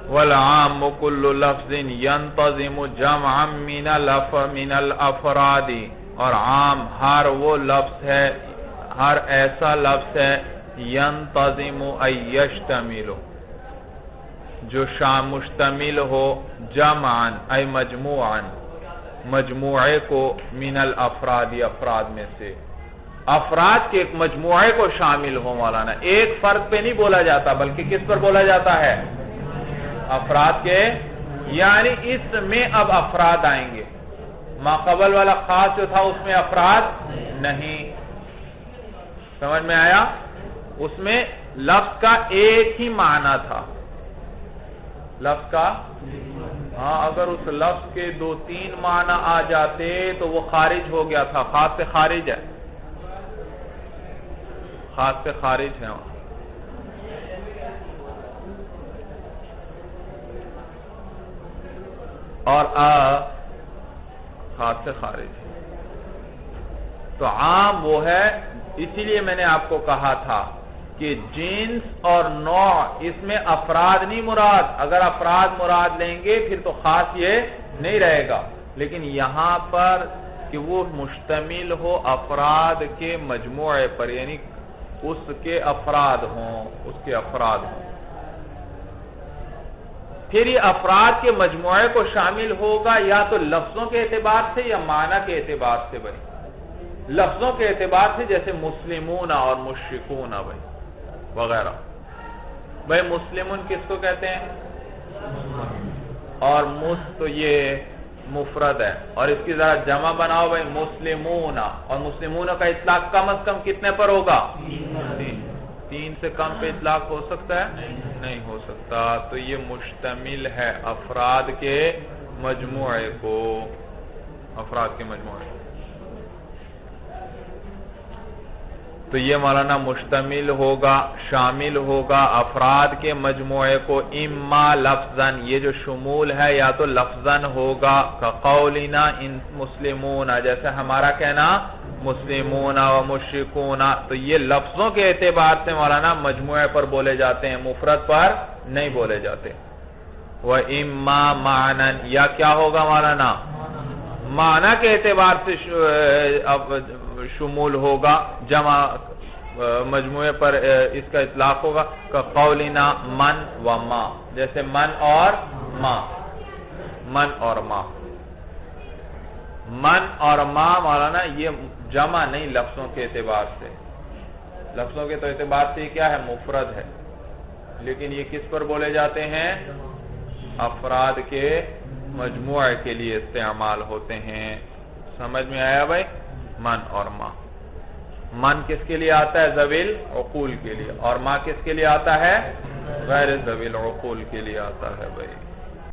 والعام كل لفظ ينتظم جمعا من الافراد، اور عام ہر وہ لفظ ہے، ہر ایسا لفظ ہے ينتظم ای یشتمل، جو مشتمل ہو جمعا ای مجموعا، مجموعے کو من الافراد، افراد میں سے، افراد کے ایک مجموعے کو شامل ہو مولانا، ایک فرد پہ نہیں بولا جاتا بلکہ کس پر بولا جاتا ہے؟ افراد کے، یعنی اس میں اب افراد آئیں گے، ما قبل والا خاص جو تھا اس میں افراد نہیں، سمجھ میں آیا؟ اس میں لفظ کا ایک ہی معنی تھا، لفظ کا، ہاں اگر اس لفظ کے 2-3 معنی آ جاتے تو وہ خارج ہو گیا تھا، خاص سے خارج ہے، خاص سے خارج ہے، اور خاص سے خارج ہے، تو عام وہ ہے، اسی لیے میں نے آپ کو کہا تھا کہ جنس اور نوع، اس میں افراد نہیں مراد، اگر افراد مراد لیں گے پھر تو خاص یہ نہیں رہے گا، لیکن یہاں پر کہ وہ مشتمل ہو افراد کے مجموعے پر، یعنی اس کے افراد ہوں، اس کے افراد ہوں، پھر یہ افراد کے مجموعے کو شامل ہوگا یا تو لفظوں کے اعتبار سے یا معنی کے اعتبار سے بھائی، لفظوں کے اعتبار سے جیسے مسلمون اور مشرکون بھائی وغیرہ، بھائی مسلمون کس کو کہتے ہیں؟ اور تو یہ مفرد ہے، اور اس کی ذرا جمع بناؤ بھائی مسلمون، اور مسلمون کا اطلاق کم از کم کتنے پر ہوگا؟ 3 سے کم پہ اطلاق ہو سکتا ہے؟ نہیں ہو سکتا، تو یہ مشتمل ہے افراد کے مجموعے کو، افراد کے مجموعے کو، تو یہ مولانا مشتمل ہوگا، شامل ہوگا افراد کے مجموعے کو، اما لفظاً، یہ جو شمول ہے یا تو لفظاً ہوگا، کقولنا ان مسلمون، جیسے ہمارا کہنا مسلمون و مشرکون، تو یہ لفظوں کے اعتبار سے مولانا مجموعے پر بولے جاتے ہیں، مفرد پر نہیں بولے جاتے، وَإِمَّا مَعْنًا، یا کیا ہوگا مولانا؟ معنی کے اعتبار سے شمول ہوگا، جمع مجموعے پر اس کا اطلاق ہوگا، قولنا من و ما، جیسے من اور ما، من اور ما، من اور ما مولانا یہ جمع نہیں لفظوں کے اعتبار سے، لفظوں کے تو اعتبار سے یہ کیا ہے؟ مفرد ہے، لیکن یہ کس پر بولے جاتے ہیں؟ افراد کے مجموعے کے لیے استعمال ہوتے ہیں، سمجھ میں آیا بھائی؟ من اور ما، من کس کے لیے آتا ہے؟ ذوی العقول کے لیے، اور ما کس کے لیے آتا ہے؟ غیر ذوی العقول کے لیے آتا ہے بھائی۔